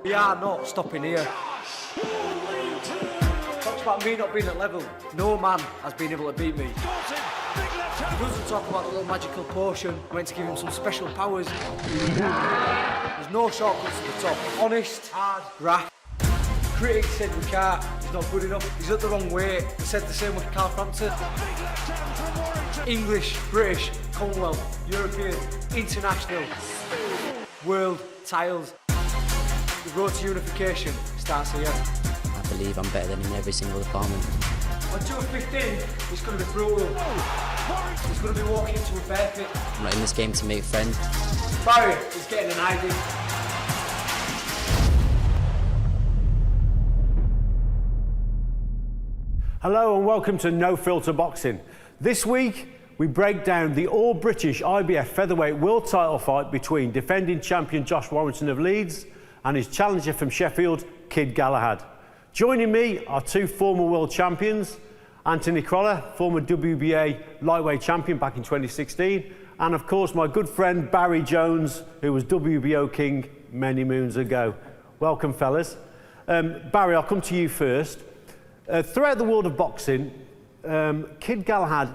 We are not stopping here. Talks about me not being at level. No man has been able to beat me. He doesn't talk about the little magical potion meant to give him some special powers. There's no shortcuts to the top. Honest, hard, graft. Critics said we can't, he's not good enough, he's at the wrong weight. They said the same with Carl Frampton. English, British, Commonwealth, European, international, world, tiles. The road to unification starts here. I believe I'm better than him in every single department. On 2:15, it's going to be brutal. He's going to be walking into a bear pit. I'm not in this game to make friends. Barry is getting an ID. Hello and welcome to No Filter Boxing. This week we break down the all-British IBF featherweight world title fight between defending champion Josh Warrington of Leeds and his challenger from Sheffield, Kid Galahad. Joining me are two former world champions, Anthony Crolla, former WBA lightweight champion back in 2016, and of course my good friend Barry Jones, who was WBO king many moons ago. Welcome, fellas. Barry, I'll come to you first. Throughout the world of boxing, Kid Galahad,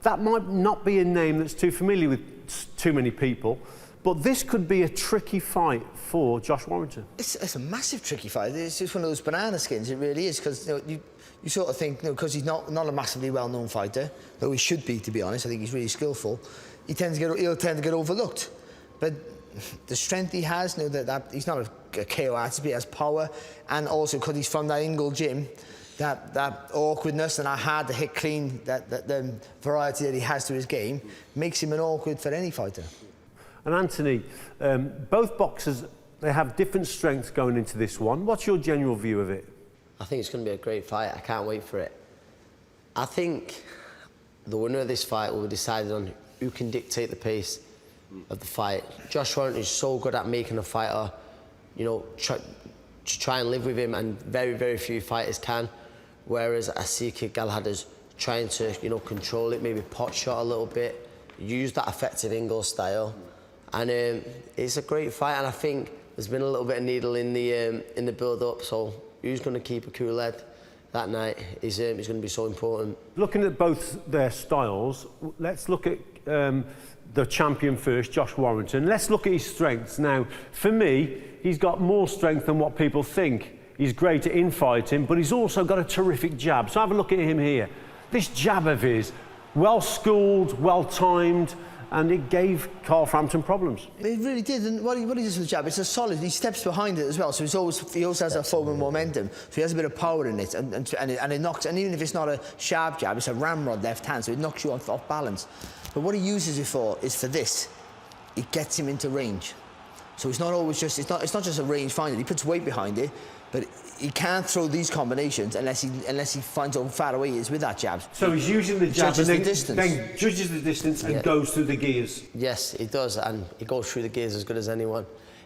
that might not be a name that's too familiar with too many people, but this could be a tricky fight for Josh Warrington. It's a massive tricky fight. It's just one of those banana skins, it really is, because you sort of think, because he's not a massively well-known fighter, though he should be, to be honest. I think he's really skillful. He'll tend to get overlooked. But the strength he has, that he's not a KO artist, but he has power, and also because he's from that Ingle gym, that awkwardness and that hard to hit clean, the variety that he has to his game, makes him an awkward for any fighter. And Anthony, both boxers, they have different strengths going into this one. What's your general view of it? I think it's going to be a great fight. I can't wait for it. I think the winner of this fight will be decided on who can dictate the pace of the fight. Josh Warrington is so good at making a fighter, try and live with him, and very, very few fighters can. Whereas I see Kid Galahad as trying to, control it, maybe pot shot a little bit, use that effective Ingle style, and it's a great fight. And I think there's been a little bit of needle in the build-up. So who's going to keep a cool head that night is going to be so important. Looking at both their styles, let's look at the champion first, Josh Warrington. Let's look at his strengths. Now, for me, he's got more strength than what people think. He's great at infighting, but he's also got a terrific jab. So have a look at him here. This jab of his, well-schooled, well-timed, and it gave Carl Frampton problems. It really did, and what he does with the jab, it's a solid, he steps behind it as well, so he also has that forward momentum, so he has a bit of power in it, and it knocks, and even if it's not a sharp jab, it's a ramrod left hand, so it knocks you off balance. But what he uses it for is for this. It gets him into range. So it's not always just, it's not just a range finder, he puts weight behind it, but he can't throw these combinations unless he finds how far away he is with that jab. So he's using the jab and then judges the distance and goes through the gears. Yes, he does, and he goes through the gears as good as anyone.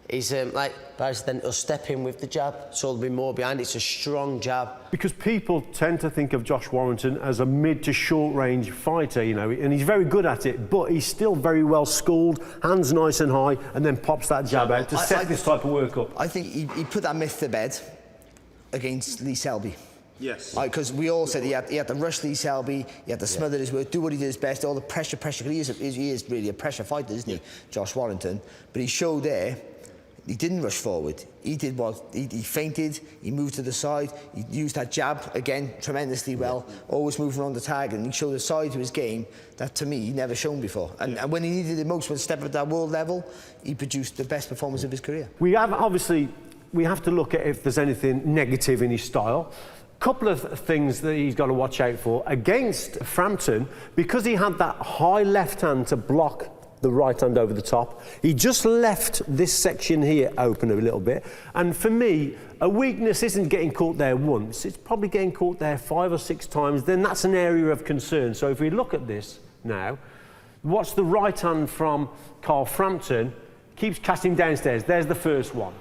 He's like Barry said, then he'll step in with the jab, so there'll be more behind. It's a strong jab. Because people tend to think of Josh Warrington as a mid to short range fighter, and he's very good at it, but he's still very well schooled, hands nice and high, and then pops that jab out to set this type of work up. I think he put that myth to bed against Lee Selby. Yes. Because we all said he had to rush Lee Selby, he had to smother his work, do what he does best, all the pressure. He is really a pressure fighter, isn't he, Josh Warrington? But he showed there, he didn't rush forward. He did what? He feinted, he moved to the side, he used that jab, again, tremendously well, always moving on the target, and he showed a side to his game that, to me, he'd never shown before. And when he needed it most, when step at that world level, he produced the best performance of his career. We have to look at if there's anything negative in his style. Couple of things that he's got to watch out for. Against Frampton, because he had that high left hand to block the right hand over the top, he just left this section here open a little bit. And for me, a weakness isn't getting caught there once, it's probably getting caught there 5 or 6 times. Then that's an area of concern. So if we look at this now, watch the right hand from Carl Frampton, keeps casting downstairs. There's the first one.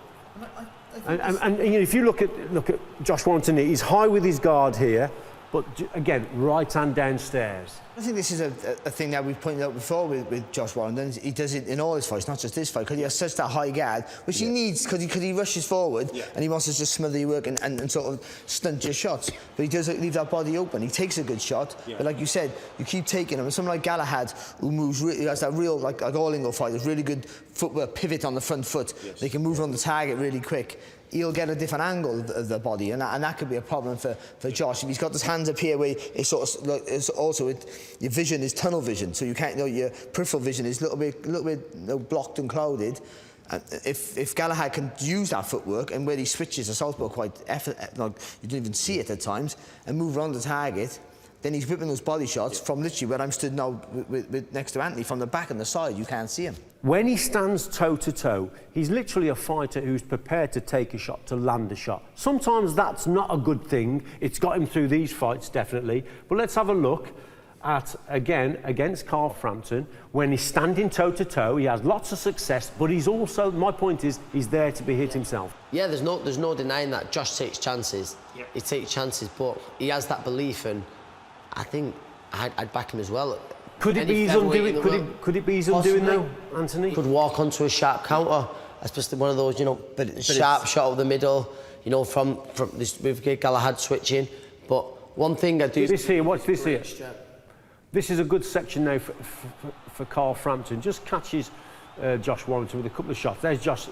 And if you look at Josh Warrington, he's high with his guard here, but again, right hand downstairs. I think this is a thing that we've pointed out before with Josh Warrington. He does it in all his fights, not just this fight, because he has such that high guard, which he needs because he rushes forward and he wants to just smother your work and sort of stunt your shots. But he does leave that body open. He takes a good shot, but like you said, you keep taking him. And someone like Galahad, who moves, who has that real, like all Ingle fighters, really good footwork, pivot on the front foot. They can move on the target really quick. He'll get a different angle of the body, and that could be a problem for Josh. If he's got his hands up here, where it's sort of like, it's also your vision is tunnel vision, so you can't, your peripheral vision is a little bit blocked and clouded. And if Galahad can use that footwork, and where he switches the southpaw quite like you don't even see it at times, and move around the target, then he's whipping those body shots from literally where I'm stood now with next to Anthony, from the back and the side. You can't see him. When he stands toe-to-toe, he's literally a fighter who's prepared to take a shot, to land a shot. Sometimes that's not a good thing. It's got him through these fights, definitely. But let's have a look at, again, against Carl Frampton. When he's standing toe-to-toe, he has lots of success, but he's also, my point is, he's there to be hit himself. Yeah, there's no denying that. Josh takes chances. He takes chances, but he has that belief, and I think I'd back him as well. Could it be his undoing? Could it be his undoing though, Anthony? Could walk onto a sharp counter, especially one of those, but sharp shot over the middle. From this with Kid Galahad switching. But one thing I do. This here, watch this here. This is a good section now for Carl Frampton. Just catches Josh Warrington with a couple of shots. There's Josh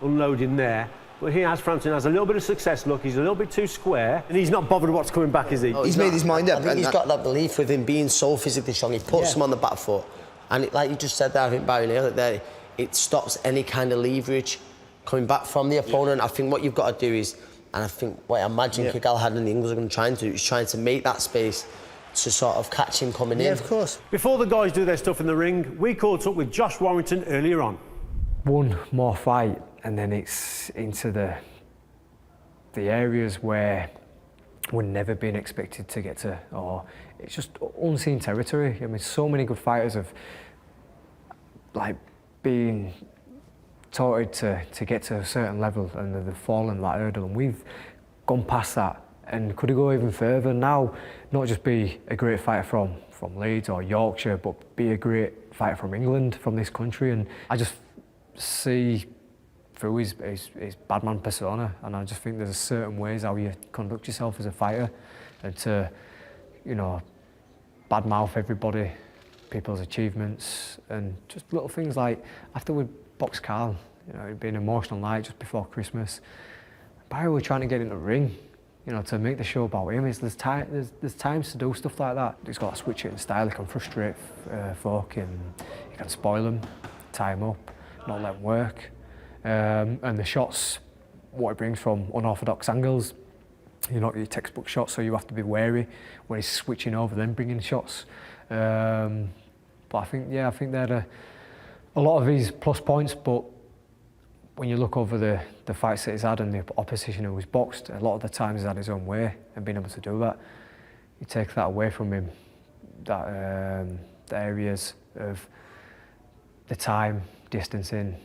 unloading there. But Frampton has a little bit of success. Look, he's a little bit too square, and he's not bothered what's coming back, is he? He's made his mind up. I think he's got that belief with him being so physically strong. He puts him on the back foot, and like you just said there, I think Barry nailed it there. It stops any kind of leverage coming back from the opponent. I think what you've got to do is, and I think what I imagine Kid Galahad and the Ingles are going to try and do is trying to make that space to sort of catch him coming in. Yeah, of course. Before the guys do their stuff in the ring, we caught up with Josh Warrington earlier on. One more fight, and then it's into the areas where we've never been expected to get to, or it's just unseen territory. I mean, so many good fighters have like been taught to get to a certain level, and they've fallen that hurdle, and we've gone past that and could go even further now. Not just be a great fighter from Leeds or Yorkshire, but be a great fighter from England, from this country. And I just see through his bad man persona, and I just think there's certain ways how you conduct yourself as a fighter, and to, badmouth everybody, people's achievements, and just little things like after we boxed Carl, it'd been an emotional night just before Christmas. Barry were trying to get into the ring, to make the show about him. There's times to do stuff like that. He's got a switch hitting style. He can frustrate folk, and he can spoil them, tie them up, not let them work. And the shots, what he brings from unorthodox angles, not your textbook shots, so you have to be wary when he's switching over, then bringing shots. But I think they're a lot of his plus points. But when you look over the fights that he's had and the opposition who he's boxed, a lot of the times he's had his own way and been able to do that. You take that away from him, that the areas of the time, distancing,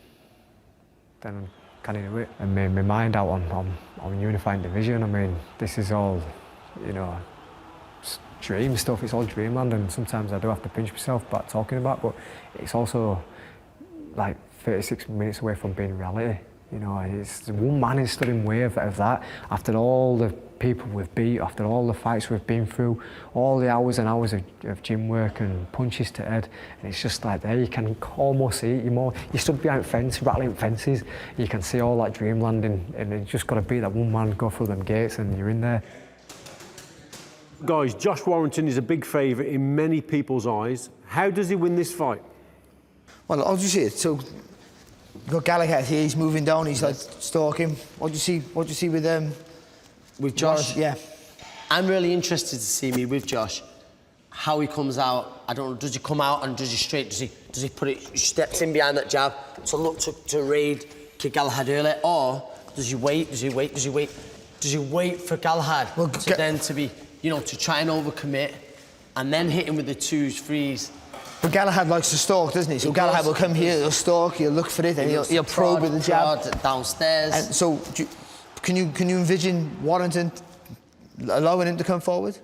then can he do it? And my mind out on unifying division. I mean, this is all, dream stuff. It's all dreamland, and sometimes I do have to pinch myself back talking about, but it's also like 36 minutes away from being reality. It's one man is stood in way of that. After all the people we've beat, after all the fights we've been through, all the hours and hours of gym work and punches to head, and it's just like there, you can almost see it. You stood behind fence, rattling fences, you can see all that dreamland, and it's just got to be that one man go through them gates and you're in there. Guys, Josh Warrington is a big favourite in many people's eyes. How does he win this fight? Well, how do you see it? So, you've got Galahad here, he's moving down, he's like stalking. What do you see with Josh? Yeah. I'm really interested to see with Josh, how he comes out. I don't know, does he come out and does he straight, does he put it, steps in behind that jab to look to raid Kid Galahad early, or does he wait for Galahad then to be, to try and overcommit and then hit him with the 2s, 3s. But Galahad likes to stalk, doesn't he? So Galahad will come here, he'll stalk, he'll look for it, and he'll probe with the jab. Downstairs. And so, can you envision Warrington allowing him to come forward?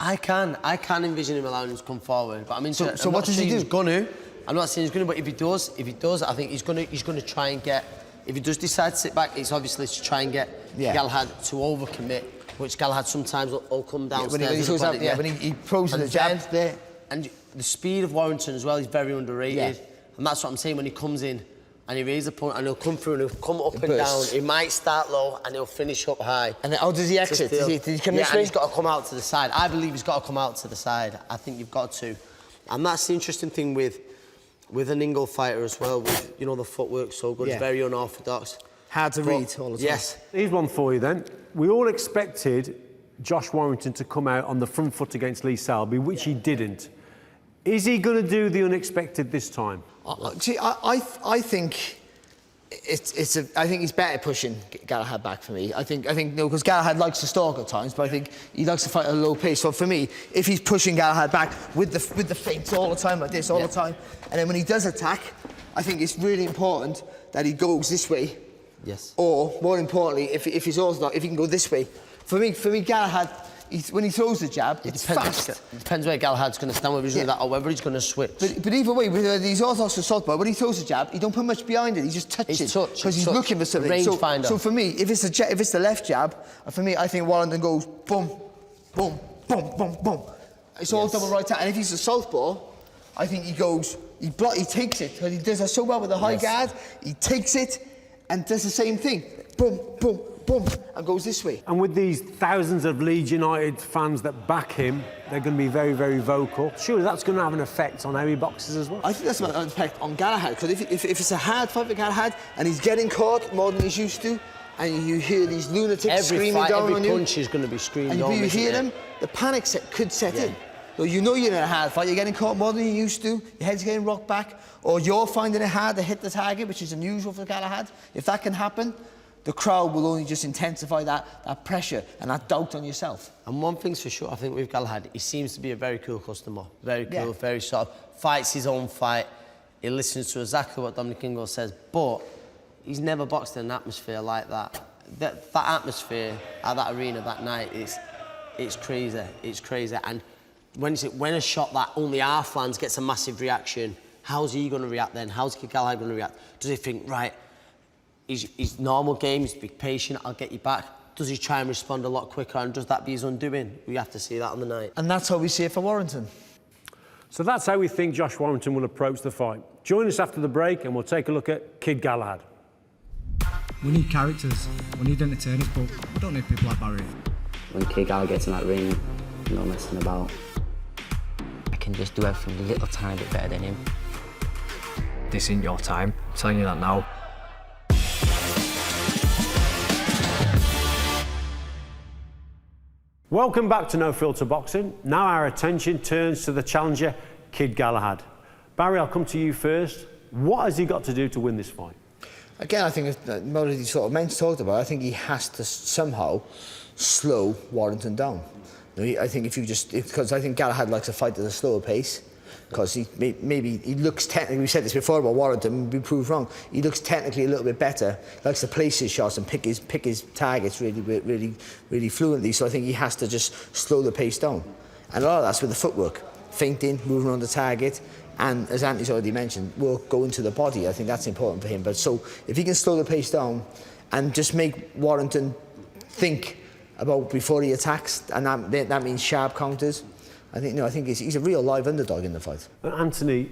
I can envision him allowing him to come forward, but I mean, So I'm what not does he saying do? He's gonna. I'm not saying he's gonna, but if he does, I think he's gonna try and get. If he does decide to sit back, it's obviously to try and get Galahad to overcommit, which Galahad sometimes will come downstairs. When he throws out, when he throws the jab there. And the speed of Warrington as well is very underrated, and that's what I'm saying when he comes in. And he raises the point, and he'll come through, and he'll come up and down. He might start low, and he'll finish up high. And then how does he exit? Does he come this way? And he's got to come out to the side. I believe he's got to come out to the side. I think you've got to. And that's the interesting thing with an Ingle fighter as well, with, you know, the footwork so good. It's very unorthodox. Hard to read all the time. Yes. Here's one for you then. We all expected Josh Warrington to come out on the front foot against Lee Selby, which he didn't. Is he going to do the unexpected this time? See, I think I think he's better pushing Galahad back for me. I think no, because Galahad likes to stalk at times, but I think he likes to fight at a low pace. So for me, if he's pushing Galahad back with the feints all the time like this, all the time, and then when he does attack, I think it's really important that he goes this way. Yes. Or more importantly, if he's orthodox, if he can go this way. For me, Galahad. When he throws the jab, it's fast. It depends where Galahad's going to stand, whether he's doing that or whether he's going to switch. But either way, with these orthodox assault bar, when he throws the jab, he don't put much behind it. He just touches it because he's looking for something. So for me, if it's the left jab, for me, I think Warrington goes boom, boom, boom, boom, boom. It's all double right hand. And if he's a southpaw, I think he goes, he takes it because he does that so well with the high guard. He takes it and does the same thing. Boom, boom, boom, and goes this way. And with these thousands of Leeds United fans that back him, they're going to be very, very vocal. Surely that's going to have an effect on how he boxes as well. I think that's an effect on Galahad, because if it's a hard fight for Galahad and he's getting caught more than he's used to, and you hear these lunatics screaming down on you, every punch is going to be screamed and on. You hear them, the panic could set in. So you know you're in a hard fight, you're getting caught more than you used to, your head's getting rocked back, or you're finding it hard to hit the target, which is unusual for Galahad. If that can happen, the crowd will only just intensify that pressure and that doubt on yourself. And one thing's for sure, I think with Galahad, he seems to be a very cool customer. Very cool, very sort of fights his own fight. He listens to exactly what Dominic Ingle says, but he's never boxed in an atmosphere like that. That atmosphere at that arena that night it's crazy. It's crazy. And when a shot that only half lands gets a massive reaction, how's he going to react then? How's Kid Galahad going to react? Does he think, right, his normal game, he's be patient, I'll get you back? Does he try and respond a lot quicker, and does that be his undoing? We have to see that on the night. And that's how we see it for Warrington. So that's how we think Josh Warrington will approach the fight. Join us after the break and we'll take a look at Kid Galahad. We need characters, we need entertainers, but we don't need people like Barry. When Kid Galahad gets in that ring, no messing about. I can just do everything a little tiny bit better than him. This ain't your time, I'm telling you that now. Welcome back to No Filter Boxing. Now our attention turns to the challenger, Kid Galahad. Barry, I'll come to you first. What has he got to do to win this fight? Again, I think, already sort of men's talked about, I think he has to somehow slow Warrington down. I think because I think Galahad likes to fight at a slower pace, because he looks technically, we said this before about Warrington, we proved wrong, he looks technically a little bit better, he likes to place his shots and pick his targets really fluently, so I think he has to just slow the pace down. And a lot of that's with the footwork, feinting, moving around the target, and as Anthony's already mentioned, will go into the body. I think that's important for him. But so if he can slow the pace down and just make Warrington think about before he attacks, and that means sharp counters, I think he's a real live underdog in the fight. Anthony,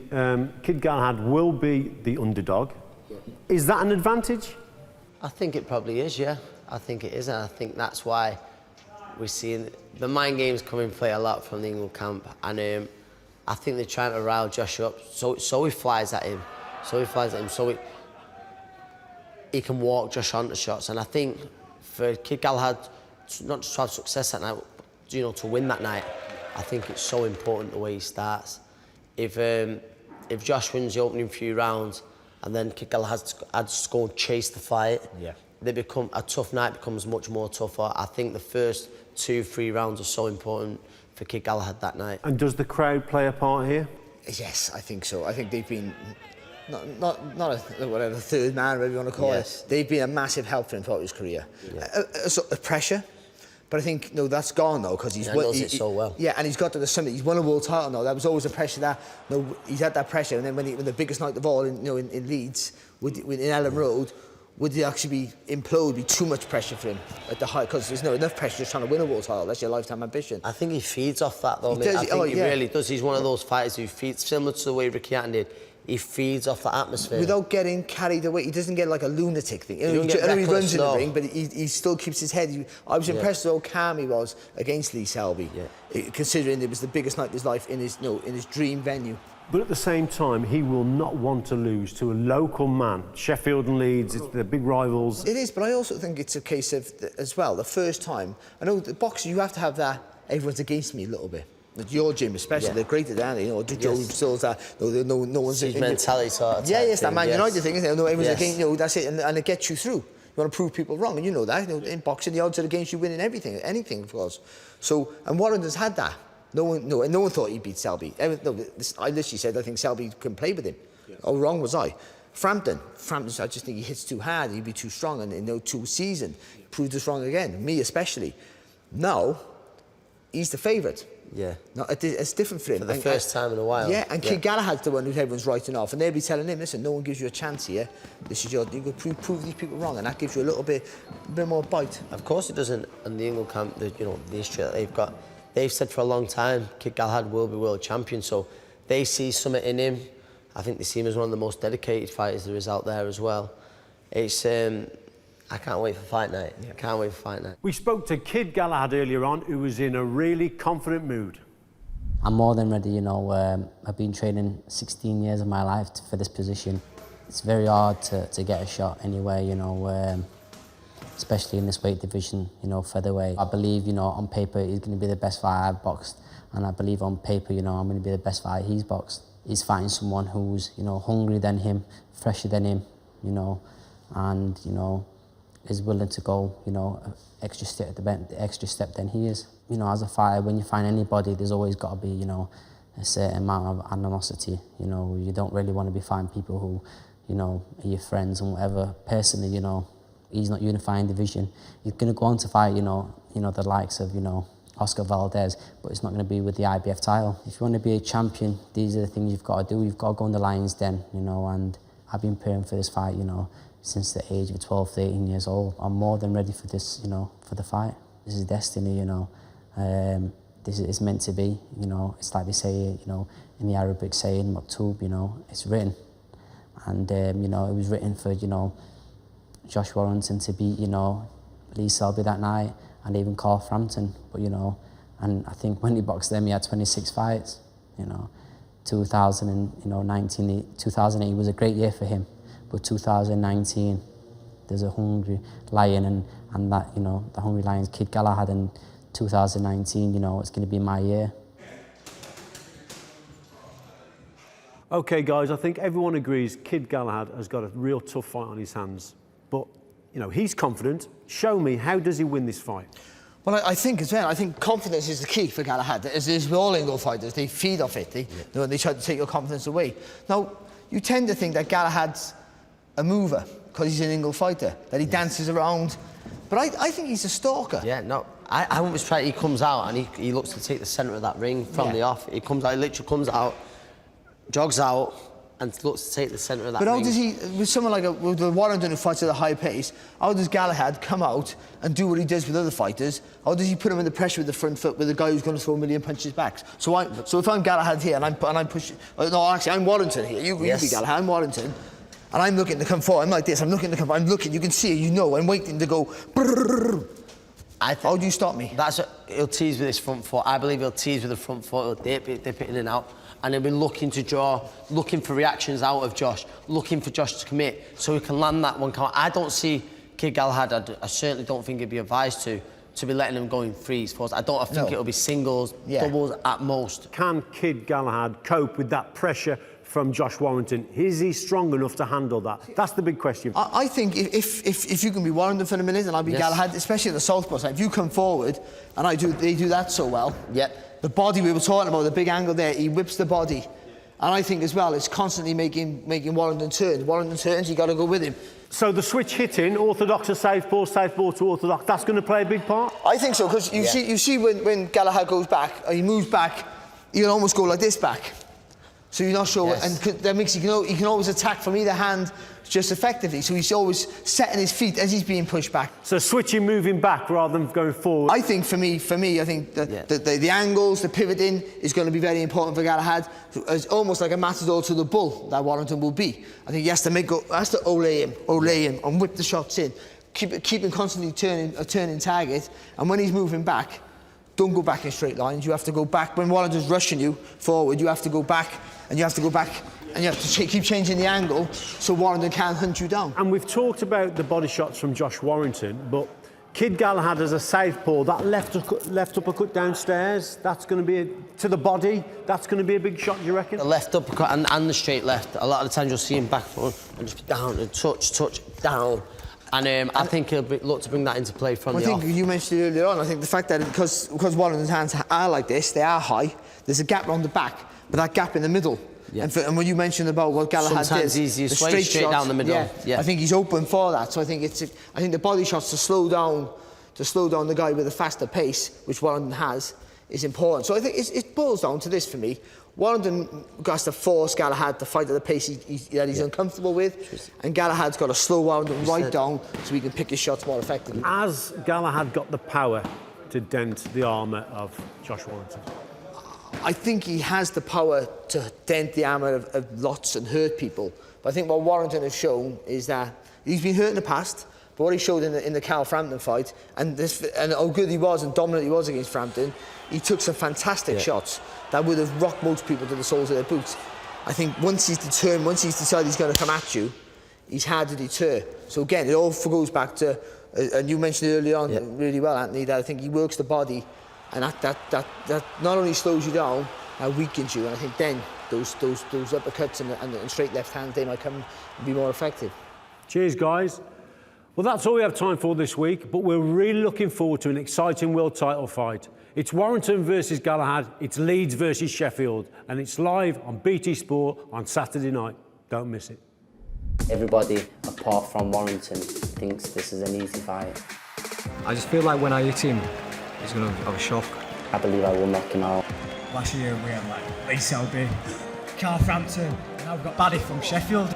Kid Galahad will be the underdog. Is that an advantage? I think it probably is, yeah. I think it is, and I think that's why we're seeing the mind games come in play a lot from the England camp, and I think they're trying to rile Josh up, so he flies at him, so he can walk Josh onto shots. And I think for Kid Galahad not just to have success that night, but, to win that night, I think it's so important the way he starts. If Josh wins the opening few rounds and then Kid Galahad has to go and chase the fight, a tough night becomes much more tougher. I think the first 2-3 rounds are so important for Kid Galahad that night. And does the crowd play a part here? Yes, I think so. I think they've been not whatever third man, whatever you want to call it. They've been a massive help for him throughout his career. Sort of pressure, But I think, no, that's gone now because he's He knows it so well. Yeah, and he's got to the summit. He's won a world title now. That was always a pressure that, no, he's had that pressure. And then when the biggest night of all, in Leeds, in Ellen Road, would it actually be too much pressure for him at the height? Because there's no enough pressure just trying to win a world title. That's your lifetime ambition. I think he feeds off that though, mate. Does, I think he really does. He's one of those fighters who feeds, similar to the way Ricky Hatton did. He feeds off that atmosphere. Without getting carried away. He doesn't get like a lunatic thing. He runs in the ring, but he still keeps his head. I was impressed with how calm he was against Lee Selby, considering it was the biggest night of his life in his dream venue. But at the same time, he will not want to lose to a local man. Sheffield and Leeds, they're big rivals. It is, but I also think it's a case of, as well, the first time. I know the boxing, you have to have that, everyone's against me a little bit. Your gym especially, they're great at that, you know, Joe still that, no one's... His mentality sort of it's that Man United thing, isn't it? No, everyone's against, you know, that's it, and it gets you through. You want to prove people wrong, and you know that. You know, in boxing, the odds are against you winning anything, of course. So, and Warrington's had that. No one thought he'd beat Selby. I literally said I think Selby can play with him. How wrong was I? Frampton, I just think he hits too hard. He'd be too strong, and too seasoned. Proved us wrong again. Me especially. Now, he's the favourite. Yeah. No, it's different for him. For the first time in a while. Yeah, and Kid Galahad's the one who everyone's writing off, and they'll be telling him, listen, no one gives you a chance here. This is you can prove these people wrong, and that gives you a little bit more bite. Of course it doesn't. And the England camp, the history that they've got, they've said for a long time, Kid Galahad will be world champion, so they see something in him. I think they see him as one of the most dedicated fighters there is out there as well. It's, I can't wait for fight night. I can't wait for fight night. We spoke to Kid Galahad earlier on, who was in a really confident mood. I'm more than ready, you know. I've been training 16 years of my life for this position. It's very hard to get a shot anywhere, you know, especially in this weight division, you know, featherweight. I believe, you know, on paper he's going to be the best fighter I've boxed, and I believe on paper, you know, I'm going to be the best fighter he's boxed. He's fighting someone who's, you know, hungrier than him, fresher than him, you know, and, you know, is willing to go, you know, extra step than he is. You know, as a fighter, when you find anybody, there's always got to be, you know, a certain amount of animosity. You know, you don't really want to be fighting people who, you know, are your friends and whatever. Personally, you know, he's not unifying division. He's going to go on to fight, you know, the likes of, you know, Oscar Valdez, but it's not going to be with the IBF title. If you want to be a champion, these are the things you've got to do. You've got to go in the lion's den, you know, and I've been preparing for this fight, you know, since the age of 12 to 18 years old. I'm more than ready for this, you know, for the fight. This is destiny, you know. This is meant to be, you know. It's like they say, you know, in the Arabic saying, Maktub, you know, it's written. And, you know, it was written for, you know, Josh Warrington to beat, you know, Lee Selby that night, and even Carl Frampton. But, you know, and I think when he boxed them, he had 26 fights, you know. 2008 was a great year for him. But 2019, there's a hungry lion, and that, you know, the hungry lion's Kid Galahad, and 2019, you know, it's going to be my year. OK, guys, I think everyone agrees Kid Galahad has got a real tough fight on his hands. But, you know, he's confident. Show me, how does he win this fight? Well, I think as well, I think confidence is the key for Galahad. As with all England fighters, they feed off it. They try to take your confidence away. Now, you tend to think that Galahad's a mover because he's an England fighter, that he dances around. But I think he's a stalker. Yeah, no, I always try. He comes out and he looks to take the centre of that ring from the off. He comes out, he literally comes out, jogs out, and looks to take the centre of that ring. But how does he, with someone like with the Warrington who fights at a high pace, how does Galahad come out and do what he does with other fighters? How does he put him in the pressure with the front foot with a guy who's going to throw a million punches back? So if I'm Galahad here and I'm pushing, no, actually I'm Warrington here. You be Galahad, I'm Warrington. And I'm looking to come forward. I'm like this. I'm looking to come forward. I'm looking. You can see it. You know. I'm waiting to go. How do you stop me? He'll tease with his front foot. I believe he'll tease with the front foot. He'll dip it in and out. And he'll be looking to draw, looking for reactions out of Josh, looking for Josh to commit so he can land that one count. I don't see Kid Galahad. I certainly don't think he'd be advised to be letting him go in threes, fours. I think it'll be singles, doubles at most. Can Kid Galahad cope with that pressure from Josh Warrington? Is he strong enough to handle that? That's the big question. I think if you can be Warrington for a minute and I'll be Galahad, especially at the southpaw side, if you come forward and they do that so well. The body we were talking about, the big angle there, he whips the body. And I think as well, it's constantly making Warrington turn. Warrington turns, you got to go with him. So the switch hitting, orthodox to southpaw, southpaw to orthodox, that's going to play a big part? I think so, because you see when Galahad goes back, or he moves back, he can almost go like this back. So you're not sure, Yes. and that makes he can always attack from either hand just effectively. So he's always setting his feet as he's being pushed back. So switching, moving back rather than going forward. I think for me, I think the angles, the pivoting is going to be very important for Galahad. It's almost like a matador to the bull that Warrington will be. I think he has to olay him, and whip the shots in. Keep him constantly turning target, and when he's moving back, don't go back in straight lines. You have to go back. When Warrington's rushing you forward, you have to go back, and you have to go back, and you have to keep changing the angle so Warrington can't hunt you down. And we've talked about the body shots from Josh Warrington, but Kid Galahad as a southpaw, that left uppercut downstairs, that's going to be to the body, that's going to be a big shot, do you reckon? The left uppercut and the straight left. A lot of the times you'll see him back foot and just down and touch, down. And I think he'll look to bring that into play from the off. I think you mentioned it earlier on, I think the fact that because Warrington's hands are like this, they are high, there's a gap around the back, but that gap in the middle. Yeah. And when you mentioned about what Galahad Sometimes did, he's the straight shots, down the middle. Yeah. I think he's open for that. So I think the body shots to slow down the guy with a faster pace, which Warrington has, is important. So I think it boils down to this for me. Warrington has to force Galahad to fight at the pace that he's uncomfortable with, and Galahad's got to slow Warrington right down so he can pick his shots more effectively. Has Galahad got the power to dent the armour of Josh Warrington? I think he has the power to dent the armour of lots and hurt people. But I think what Warrington has shown is that he's been hurt in the past, but what he showed in the Carl Frampton fight, and how good he was and dominant he was against Frampton, he took some fantastic shots that would have rocked most people to the soles of their boots. I think once he's determined, once he's decided he's going to come at you, he's hard to deter. So again, it all goes back to, and you mentioned it earlier on really well, Anthony, that I think he works the body, and that not only slows you down, weakens you. And I think then those uppercuts and straight left hands, they might come and be more effective. Cheers, guys. Well, that's all we have time for this week, but we're really looking forward to an exciting world title fight. It's Warrington versus Galahad, it's Leeds versus Sheffield, and it's live on BT Sport on Saturday night. Don't miss it. Everybody, apart from Warrington, thinks this is an easy fight. I just feel like when I hit him, he's going to have a shock. I believe I will knock him out. Last year we had like Lee Selby, Carl Frampton, and now we've got Baddy from Sheffield.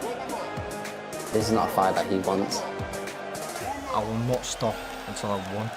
This is not a fight that he wants. I will not stop until I've won.